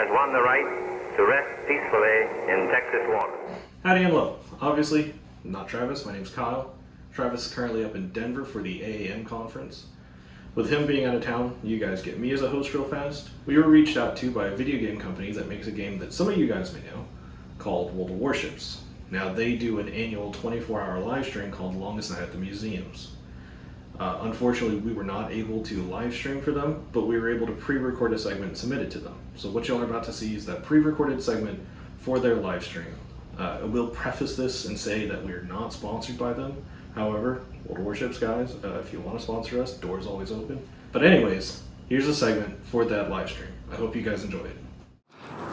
has won the right to rest peacefully in Texas waters. Howdy and hello. Obviously, not Travis. My name's Kyle. Travis is currently up in Denver for the AAM conference. With him being out of town, you guys get me as a host real fast. We were reached out to by a video game company that makes a game that some of you guys may know called World of Warships. Now, they do an annual 24-hour live stream called Longest Night at the Museums. Unfortunately, we were not able to live stream for them, but we were able to pre-record a segment and submit it to them. So what y'all are about to see is that pre-recorded segment for their live stream. I will preface this and say that we are not sponsored by them. However, World of Warships guys, if you want to sponsor us, doors always open. But anyways, here's a segment for that live stream. I hope you guys enjoy it.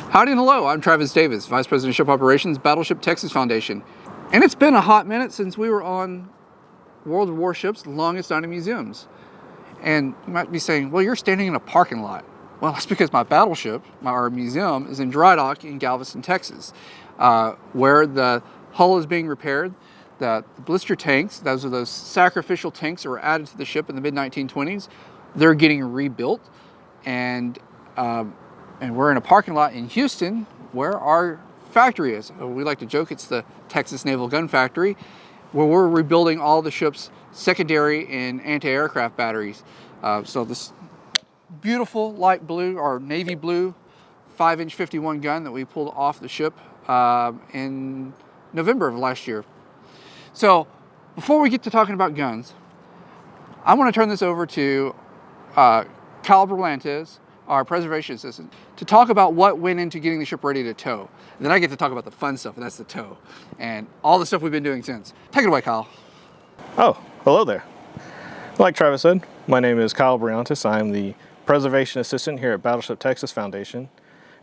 Howdy and hello, I'm Travis Davis, Vice President of Ship Operations, Battleship Texas Foundation. And it's been a hot minute since we were on World of Warships, Longest Night in Museums. And you might be saying, well, you're standing in a parking lot. Well, that's because my battleship, our museum, is in dry dock in Galveston, Texas, where the hull is being repaired. The blister tanks, those are those sacrificial tanks that were added to the ship in the mid-1920s. They're getting rebuilt, and we're in a parking lot in Houston where our factory is. We like to joke it's the Texas Naval Gun Factory, where we're rebuilding all the ship's secondary and anti-aircraft batteries. So this beautiful light blue or navy blue 5-inch 51 gun that we pulled off the ship in November of last year. So before we get to talking about guns, I want to turn this over to Kyle Berlantes, our preservation assistant, to talk about what went into getting the ship ready to tow. And then I get to talk about the fun stuff, and that's the tow, and all the stuff we've been doing since. Take it away, Kyle. Oh, hello there. Like Travis said, my name is Kyle Berlantes. I'm the preservation assistant here at Battleship Texas Foundation,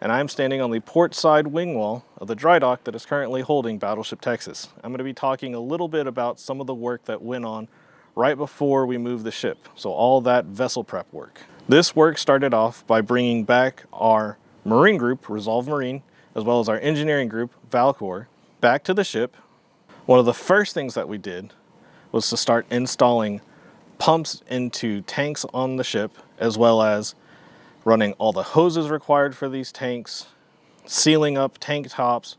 and I'm standing on the port side wing wall of the dry dock that is currently holding Battleship Texas. I'm going to be talking a little bit about some of the work that went on right before we moved the ship, so all that vessel prep work. This work started off by bringing back our marine group, Resolve Marine, as well as our engineering group, Valcor, back to the ship. One of the first things that we did was to start installing pumps into tanks on the ship, as well as running all the hoses required for these tanks, sealing up tank tops,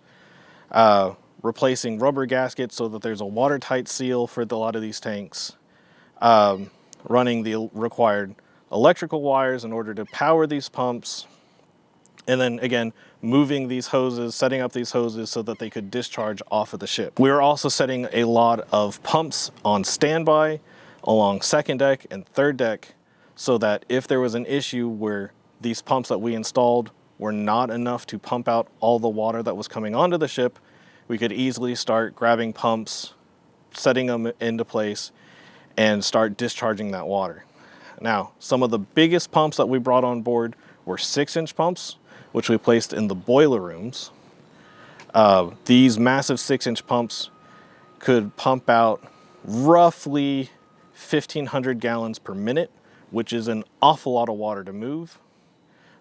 replacing rubber gaskets so that there's a watertight seal for a lot of these tanks, running the required electrical wires in order to power these pumps, and then again moving these hoses, setting up these hoses so that they could discharge off of the ship. We were also setting a lot of pumps on standby along second deck and third deck, so that if there was an issue where these pumps that we installed were not enough to pump out all the water that was coming onto the ship, we could easily start grabbing pumps, setting them into place, and start discharging that water. Now, some of the biggest pumps that we brought on board were 6-inch pumps, which we placed in the boiler rooms. These massive 6-inch pumps could pump out roughly 1,500 gallons per minute, which is an awful lot of water to move.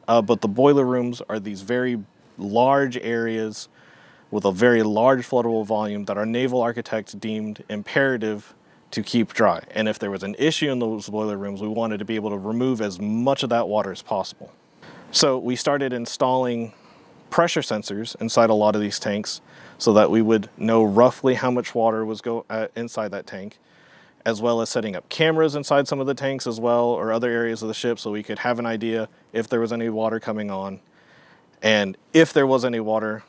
But the boiler rooms are these very large areas with a very large floodable volume that our naval architects deemed imperative to keep dry. And if there was an issue in those boiler rooms, we wanted to be able to remove as much of that water as possible. So we started installing pressure sensors inside a lot of these tanks so that we would know roughly how much water was inside that tank, as well as setting up cameras inside some of the tanks as well, or other areas of the ship, so we could have an idea if there was any water coming on. And if there was any water,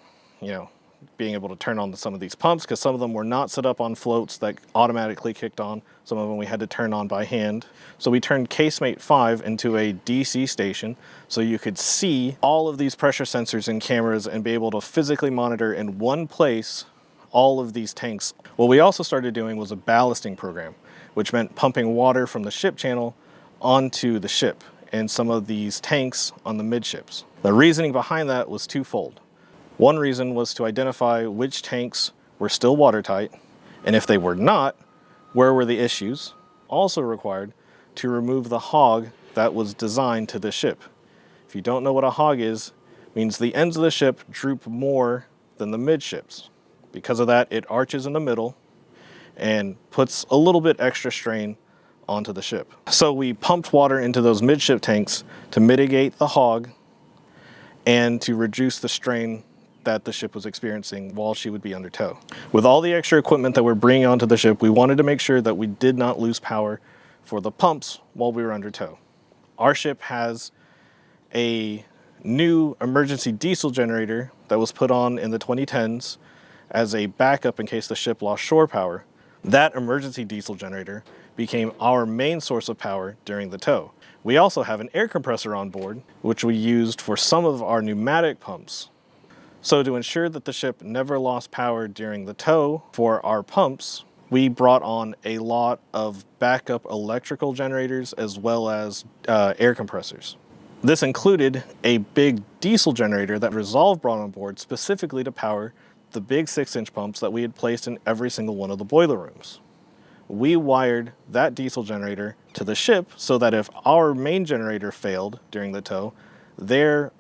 being able to turn on some of these pumps, because some of them were not set up on floats that automatically kicked on. Some of them we had to turn on by hand. So we turned Casemate 5 into a DC station, so you could see all of these pressure sensors and cameras and be able to physically monitor in one place all of these tanks. What we also started doing was a ballasting program, which meant pumping water from the ship channel onto the ship and some of these tanks on the midships. The reasoning behind that was twofold. One reason was to identify which tanks were still watertight, and if they were not, where were the issues. Also required to remove the hog that was designed to the ship. If you don't know what a hog is, it means the ends of the ship droop more than the midships. Because of that, it arches in the middle and puts a little bit extra strain onto the ship. So we pumped water into those midship tanks to mitigate the hog and to reduce the strain that the ship was experiencing while she would be under tow. With all the extra equipment that we're bringing onto the ship, we wanted to make sure that we did not lose power for the pumps while we were under tow. Our ship has a new emergency diesel generator that was put on in the 2010s as a backup in case the ship lost shore power. That emergency diesel generator became our main source of power during the tow. We also have an air compressor on board, which we used for some of our pneumatic pumps. So to ensure that the ship never lost power during the tow for our pumps, we brought on a lot of backup electrical generators as well as air compressors. This included a big diesel generator that Resolve brought on board specifically to power the big 6-inch pumps that we had placed in every single one of the boiler rooms. We wired that diesel generator to the ship so that if our main generator failed during the tow, their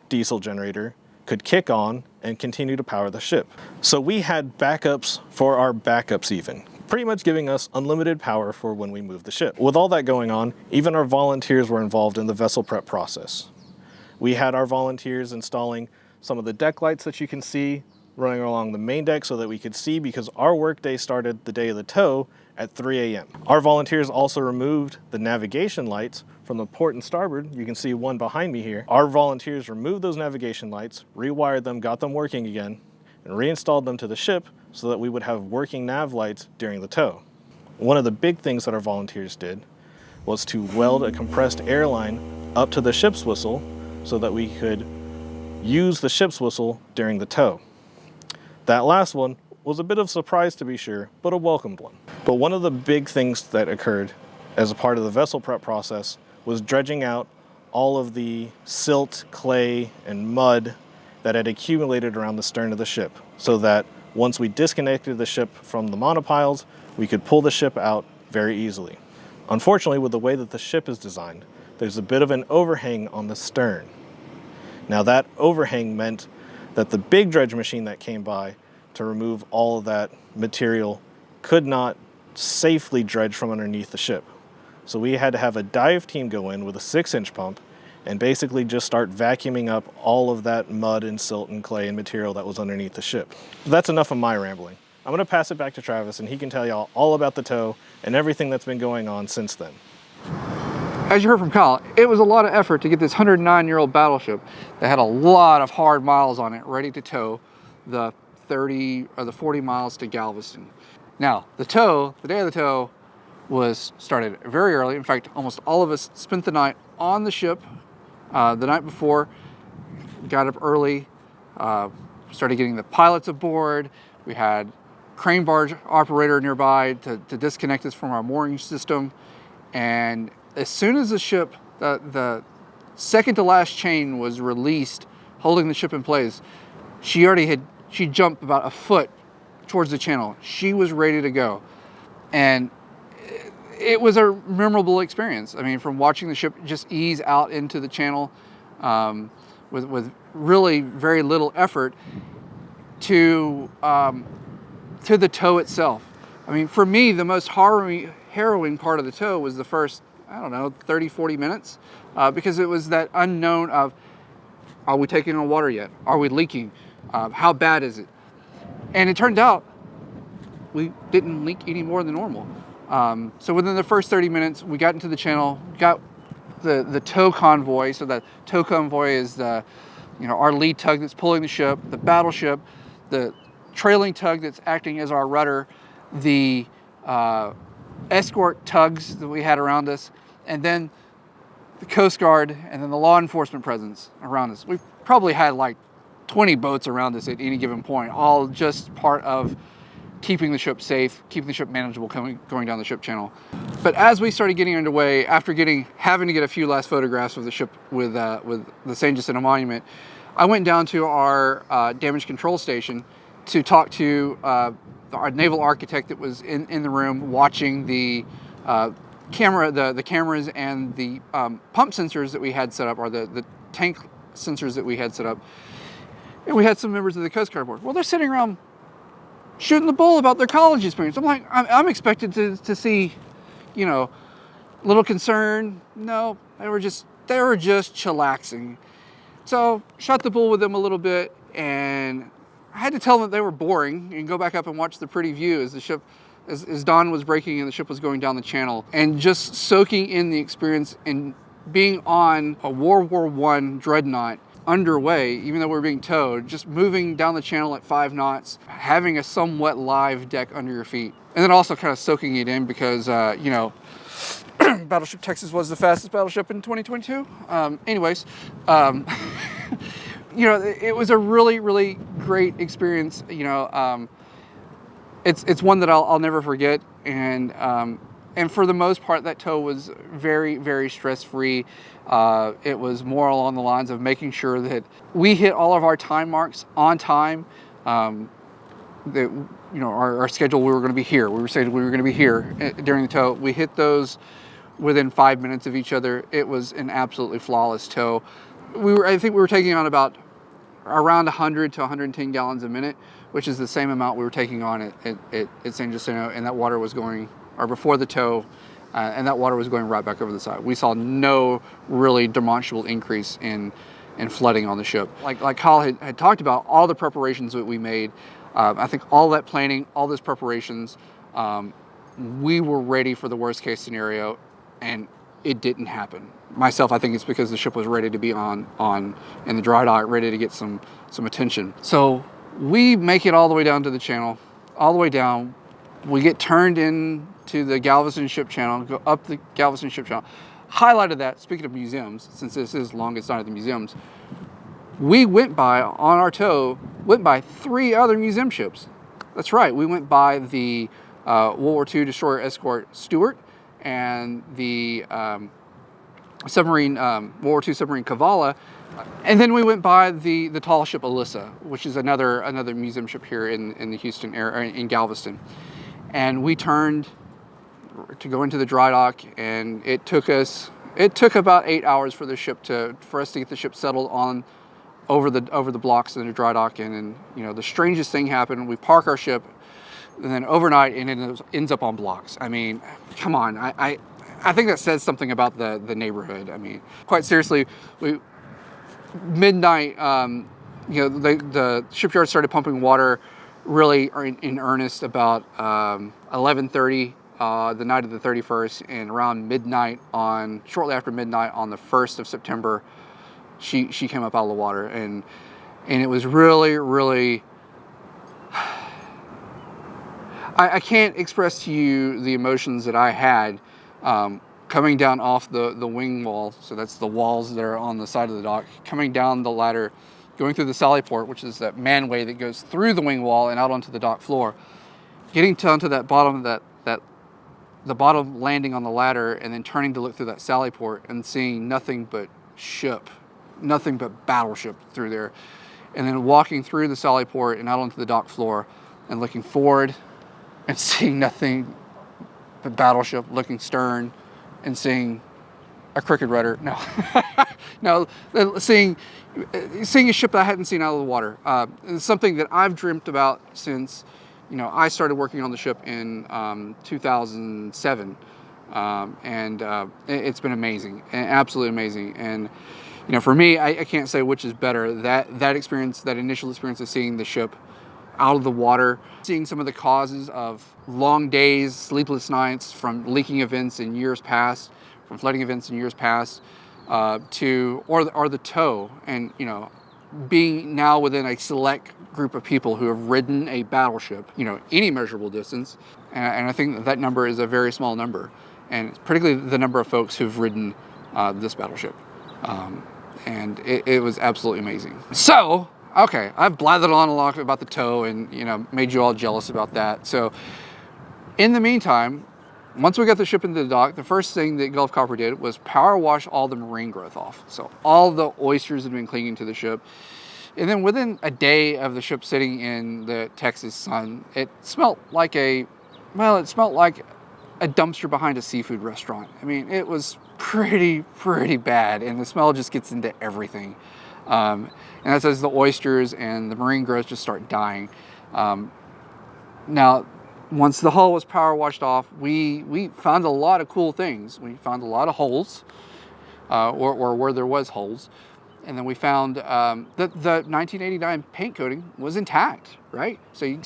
diesel generator could kick on and continue to power the ship. So we had backups for our backups even, pretty much giving us unlimited power for when we moved the ship. With all that going on, even our volunteers were involved in the vessel prep process. We had our volunteers installing some of the deck lights that you can see running along the main deck so that we could see, because our workday started the day of the tow at 3 a.m. Our volunteers also removed the navigation lights from the port and starboard. You can see one behind me here. Our volunteers removed those navigation lights, rewired them, got them working again, and reinstalled them to the ship so that we would have working nav lights during the tow. One of the big things that our volunteers did was to weld a compressed air line up to the ship's whistle so that we could use the ship's whistle during the tow. That last one was a bit of a surprise to be sure, but a welcomed one. But one of the big things that occurred as a part of the vessel prep process was dredging out all of the silt, clay, and mud that had accumulated around the stern of the ship, so that once we disconnected the ship from the monopiles, we could pull the ship out very easily. Unfortunately, with the way that the ship is designed, there's a bit of an overhang on the stern. Now that overhang meant that the big dredge machine that came by to remove all of that material could not safely dredge from underneath the ship. So we had to have a dive team go in with a 6-inch pump and basically just start vacuuming up all of that mud and silt and clay and material that was underneath the ship. That's enough of my rambling. I'm gonna pass it back to Travis and he can tell y'all all about the tow and everything that's been going on since then. As you heard from Kyle, it was a lot of effort to get this 109-year-old battleship that had a lot of hard miles on it ready to tow the 30 or the 40 miles to Galveston. Now, the day of the tow was started very early. In fact, almost all of us spent the night on the ship the night before, got up early, started getting the pilots aboard. We had crane barge operator nearby to disconnect us from our mooring system. And as soon as the ship, the second to last chain was released, holding the ship in place, she jumped about a foot towards the channel. She was ready to go. And it was a memorable experience. I mean, from watching the ship just ease out into the channel with really very little effort to the tow itself. I mean, for me, the most harrowing part of the tow was the first, 30, 40 minutes, because it was that unknown of, are we taking on water yet? Are we leaking? How bad is it? And it turned out we didn't leak any more than normal. So within the first 30 minutes, we got into the channel, got the tow convoy. So that tow convoy is our lead tug that's pulling the ship, the battleship, the trailing tug that's acting as our rudder, the escort tugs that we had around us, and then the Coast Guard, and then the law enforcement presence around us. We probably had like 20 boats around us at any given point, all just part of keeping the ship safe, keeping the ship manageable going down the ship channel. But as we started getting underway, after having to get a few last photographs of the ship with the San Jacinto Monument, I went down to our damage control station to talk to our naval architect that was in the room watching the cameras and the pump sensors that we had set up, or the tank sensors that we had set up. And we had some members of the Coast Guard board. Well, they're sitting around shooting the bull about their college experience. I'm like, I'm expected to see, little concern. No, they were just chillaxing. So shot the bull with them a little bit, and I had to tell them that they were boring and go back up and watch the pretty view as the ship, as dawn was breaking and the ship was going down the channel, and just soaking in the experience and being on a World War I Dreadnought underway, even though we were being towed, just moving down the channel at 5 knots, having a somewhat live deck under your feet, and then also kind of soaking it in because, you know, Battleship Texas was the fastest battleship in 2022. You know, it was a really, really great experience. You know, it's one that I'll never forget, and for the most part, that tow was very, very stress-free. It was more along the lines of making sure that we hit all of our time marks on time. That, you know, our schedule, we were going to be here. We were saying we were going to be here during the tow. We hit those within 5 minutes of each other. It was an absolutely flawless tow. I think we were taking on about around 100 to 110 gallons a minute, which is the same amount we were taking on at San Jacinto, and that water was going, or before the tow, and that water was going right back over the side. We saw no really demonstrable increase in flooding on the ship. Like Kyle had talked about, all the preparations that we made, I think all that planning, all those preparations, we were ready for the worst case scenario, and it didn't happen. Myself, I think it's because the ship was ready to be on in the dry dock, ready to get some attention. So we make it all the way down to the channel, all the way down. We get turned into the Galveston Ship Channel, go up the Galveston Ship Channel. Highlighted that, speaking of museums, since this is longest night at the museums, we went by, on our tow, went by 3 other museum ships. That's right, we went by the World War II destroyer escort Stuart and the submarine, World War II submarine Kavala, and then we went by the tall ship Alyssa, which is another museum ship here in the Houston area, in Galveston. And we turned to go into the dry dock, and it took about 8 hours for us to get the ship settled on over the blocks in the dry dock. And then, you know, the strangest thing happened. We park our ship, and then overnight it ends up on blocks. I mean, come on. I think that says something about the neighborhood. I mean, quite seriously, midnight, you know, the shipyard started pumping water really in earnest about 11:30 the night of the 31st, and around midnight shortly after midnight on the 1st of September, she came up out of the water, and it was really, really, I can't express to you the emotions that I had coming down off the wing wall. So that's the walls that are on the side of the dock, coming down the ladder, going through the sally port, which is that manway that goes through the wing wall and out onto the dock floor, getting down to that bottom, the bottom landing on the ladder, and then turning to look through that sally port and seeing nothing but ship, nothing but battleship through there, and then walking through the sally port and out onto the dock floor and looking forward and seeing nothing but battleship, looking stern and seeing a crooked rudder. No, seeing a ship that I hadn't seen out of the water. It's something that I've dreamt about since, you know, I started working on the ship in 2007, and it's been amazing, absolutely amazing. And you know, for me, I can't say which is better. That experience, that initial experience of seeing the ship out of the water, seeing some of the causes of long days, sleepless nights from leaking events in years past, from flooding events in years past, or the tow, and you know, being now within a select group of people who have ridden a battleship, you know, any measurable distance, and I think that number is a very small number, and particularly the number of folks who've ridden this battleship, and it was absolutely amazing. So, okay, I've blathered on a lot about the tow and, you know, made you all jealous about that. So, in the meantime, once we got the ship into the dock, the first thing that Gulf Copper did was power wash all the marine growth off. So all the oysters had been clinging to the ship. And then within a day of the ship sitting in the Texas sun, it smelled like a dumpster behind a seafood restaurant. I mean, it was pretty bad, and the smell just gets into everything. And that's as the oysters and the marine growth just start dying. Now, once the hull was power washed off, we found a lot of cool things. We found a lot of holes, or where there was holes. And then we found that the 1989 paint coating was intact, right? So you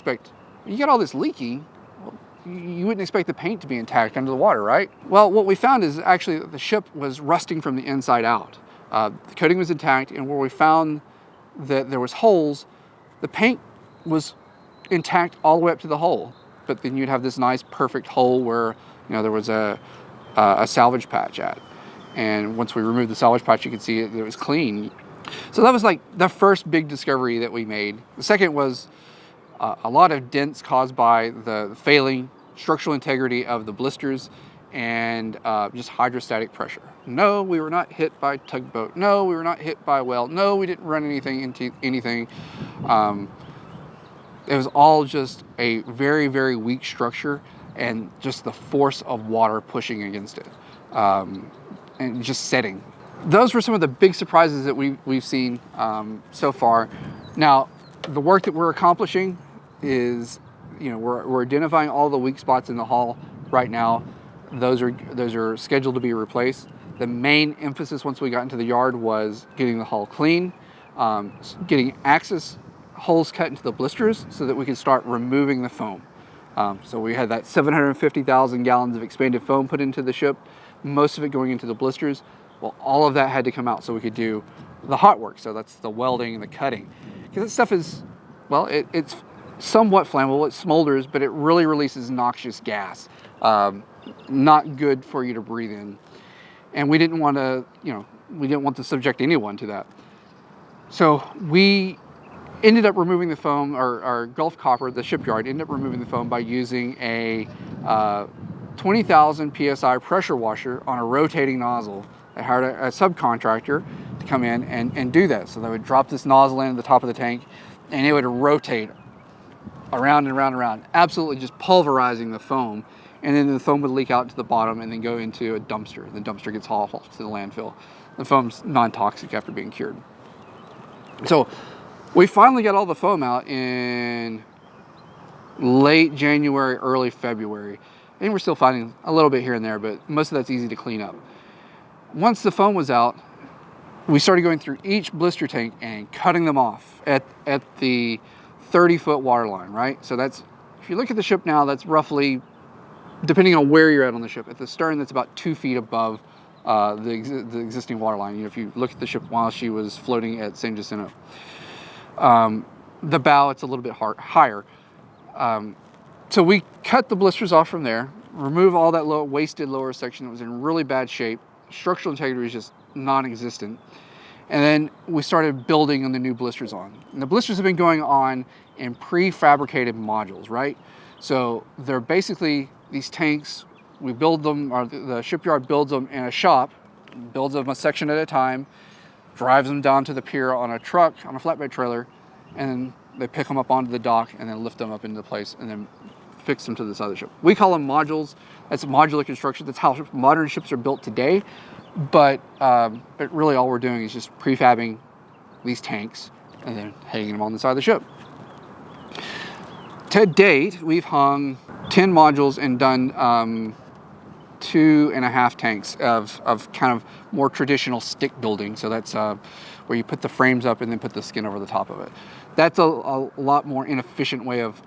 got all this leaking, well, you wouldn't expect the paint to be intact under the water, right? Well, what we found is actually that the ship was rusting from the inside out. The coating was intact, and where we found that there was holes, the paint was intact all the way up to the hole. But then you'd have this nice perfect hole where, you know, there was a salvage patch at. And once we removed the salvage patch, you could see it was clean. So that was like the first big discovery that we made. The second was a lot of dents caused by the failing structural integrity of the blisters and just hydrostatic pressure. No, we were not hit by tugboat. No, we were not hit by a whale. No, we didn't run anything into anything. It was all just a very, very weak structure and just the force of water pushing against it. And just setting. Those were some of the big surprises that we've seen so far. Now, the work that we're accomplishing is, you know, we're identifying all the weak spots in the hull right now. Those are scheduled to be replaced. The main emphasis once we got into the yard was getting the hull clean, getting access holes cut into the blisters so that we could start removing the foam. So we had that 750,000 gallons of expanded foam put into the ship, most of it going into the blisters. Well, all of that had to come out so we could do the hot work. So that's the welding and the cutting. Because that stuff is, well, it's somewhat flammable, it smolders, but it really releases noxious gas. Not good for you to breathe in. And we didn't want to, you know, we didn't want to subject anyone to that. So we ended up removing the foam, our Gulf Copper, the shipyard, ended up removing the foam by using a 20,000 PSI pressure washer on a rotating nozzle. They hired a subcontractor to come in and do that. So they would drop this nozzle in at the top of the tank and it would rotate around and around and around, absolutely just pulverizing the foam. And then the foam would leak out to the bottom and then go into a dumpster. The dumpster gets hauled to the landfill. The foam's non-toxic after being cured. So we finally got all the foam out in late January, early February. And we're still finding a little bit here and there, but most of that's easy to clean up. Once the foam was out, we started going through each blister tank and cutting them off at the 30-foot water line, right? So that's, if you look at the ship now, that's roughly, depending on where you're at on the ship, at the stern, that's about 2 feet above the existing water line. You know, if you look at the ship while she was floating at San Jacinto. The bow, it's a little bit higher. So we cut the blisters off from there, remove all that wasted lower section that was in really bad shape. Structural integrity is just non-existent. And then we started building on the new blisters on. And the blisters have been going on in prefabricated modules, right? So they're basically these tanks, we build them, or the shipyard builds them in a shop, builds them a section at a time, drives them down to the pier on a truck, on a flatbed trailer, and then they pick them up onto the dock and then lift them up into place and then fix them to the side of the ship. We call them modules. That's modular construction. That's how modern ships are built today. But really all we're doing is just prefabbing these tanks and then hanging them on the side of the ship. To date, we've hung 10 modules and done 2.5 tanks of kind of more traditional stick building. So that's where you put the frames up and then put the skin over the top of it. That's a lot more inefficient way of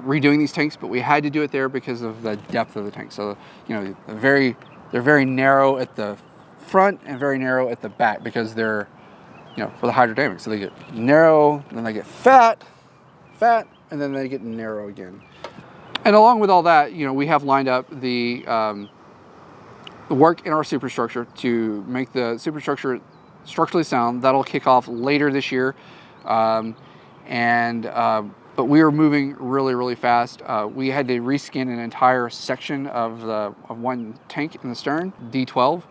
redoing these tanks, but we had to do it there because of the depth of the tank. So, you know, they're very narrow at the front and very narrow at the back because they're, you know, for the hydrodynamics. So they get narrow, then they get fat, and then they get narrow again. And along with all that, you know, we have lined up the work in our superstructure to make the superstructure structurally sound. That'll kick off later this year. But we are moving really, really fast. We had to reskin an entire section of one tank in the stern, D12.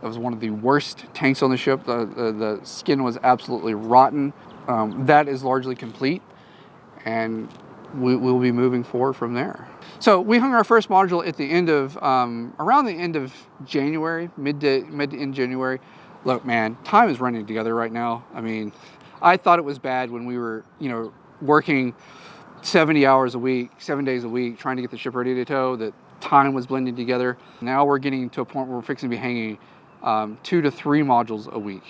That was one of the worst tanks on the ship. The skin was absolutely rotten. That is largely complete, and we'll be moving forward from there. So we hung our first module at the end of, around the end of January, mid to end January. Look, man, time is running together right now. I mean, I thought it was bad when we were, you know, working 70 hours a week, 7 days a week, trying to get the ship ready to tow, that time was blending together. Now we're getting to a point where we're fixing to be hanging 2 to 3 modules a week.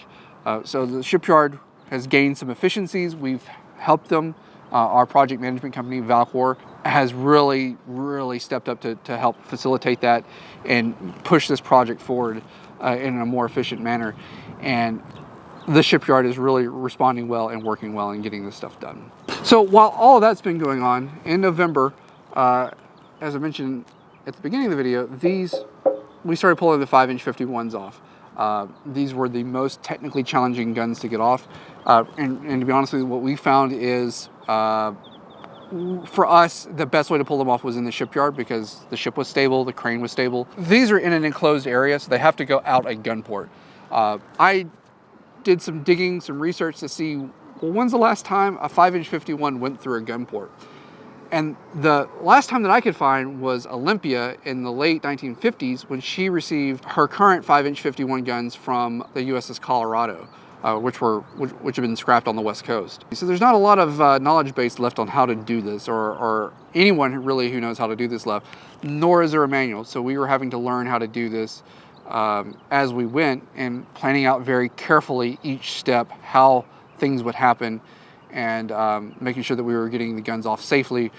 So the shipyard has gained some efficiencies. We've helped them. Our project management company, Valcor, has really stepped up to help facilitate that and push this project forward in a more efficient manner. And the shipyard is really responding well and working well and getting this stuff done. So while all of that's been going on, in November, as I mentioned at the beginning of the video, we started pulling the 5-inch 51s off. These were the most technically challenging guns to get off. And to be honest with you, what we found is, for us, the best way to pull them off was in the shipyard because the ship was stable, the crane was stable. These are in an enclosed area, so they have to go out a gun port. I did some digging, some research to see, well, when's the last time a 5-inch 51 went through a gun port? And the last time that I could find was Olympia in the late 1950s when she received her current 5-inch 51 guns from the USS Colorado, which have been scrapped on the West Coast. So there's not a lot of knowledge base left on how to do this, or anyone who knows how to do this left, nor is there a manual. So we were having to learn how to do this as we went and planning out very carefully each step, how things would happen, and making sure that we were getting the guns off safely.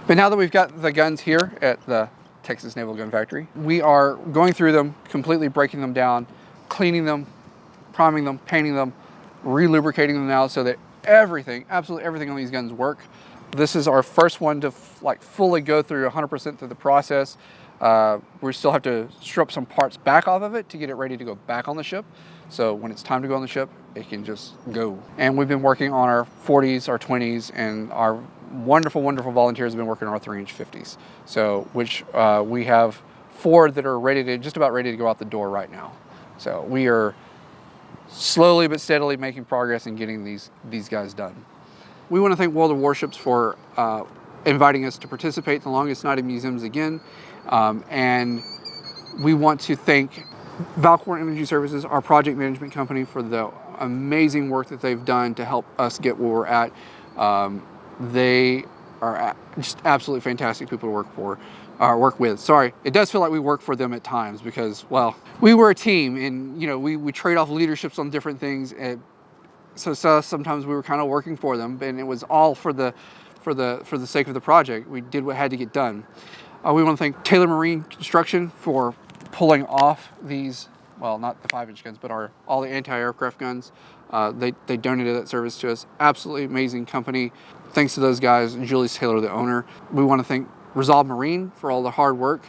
But now that we've got the guns here at the Texas Naval Gun Factory, we are going through them, completely breaking them down, cleaning them, priming them, painting them, re-lubricating them now so that everything, absolutely everything on these guns work. This is our first one to fully go through 100% through the process. We still have to strip some parts back off of it to get it ready to go back on the ship. So when it's time to go on the ship, it can just go. And we've been working on our 40s, our 20s, and our wonderful volunteers have been working on our 3-inch 50s. So, which we have 4 that are just about ready to go out the door right now. So we are slowly but steadily making progress in getting these guys done. We want to thank World of Warships for inviting us to participate in the Longest Night in Museums again. And we want to thank Valcor Energy Services, our project management company, for the amazing work that they've done to help us get where we're at. They are just absolutely fantastic people to work with. Sorry, it does feel like we work for them at times because, well, we were a team, and we trade off leaderships on different things. So sometimes we were kind of working for them, and it was all for the sake of the project. We did what had to get done. We want to thank Taylor Marine Construction for pulling off these, well, not the 5-inch guns, but all the anti-aircraft guns. They donated that service to us. Absolutely amazing company. Thanks to those guys, and Julius Taylor, the owner. We want to thank Resolve Marine for all the hard work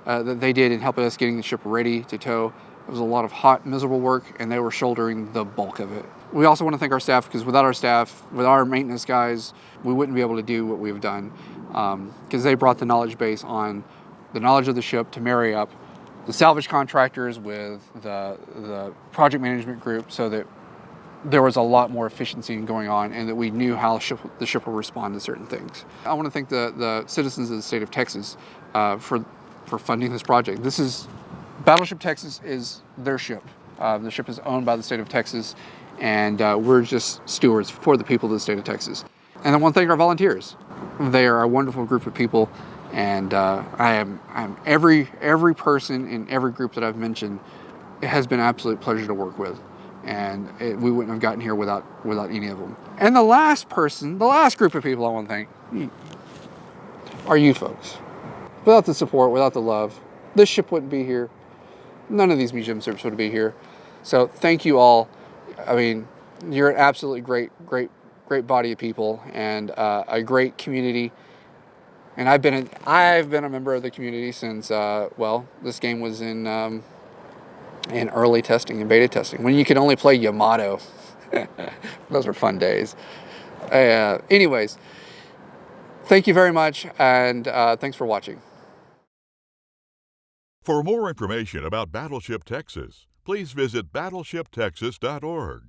that they did in helping us getting the ship ready to tow. It was a lot of hot, miserable work, and they were shouldering the bulk of it. We also want to thank our staff, because without our staff, with our maintenance guys, we wouldn't be able to do what we've done, because they brought the knowledge base on the knowledge of the ship to marry up the salvage contractors with the project management group, so that there was a lot more efficiency going on, and that we knew how the ship will respond to certain things. I want to thank the citizens of the state of Texas for funding this project. Battleship Texas is their ship. The ship is owned by the state of Texas, and we're just stewards for the people of the state of Texas. And I want to thank our volunteers. They are a wonderful group of people, and I'm every person in every group that I've mentioned. It has been an absolute pleasure to work with, and we wouldn't have gotten here without any of them. And the last group of people I want to thank are you folks. Without the support, without the love, this ship wouldn't be here. None of these museum trips would be here. So thank you all. I mean, you're an absolutely great body of people, and a great community. And I've been a member of the community since this game was in early testing and beta testing, when you could only play Yamato. Those were fun days. Anyways, thank you very much, and thanks for watching. For more information about Battleship Texas, please visit battleshiptexas.org.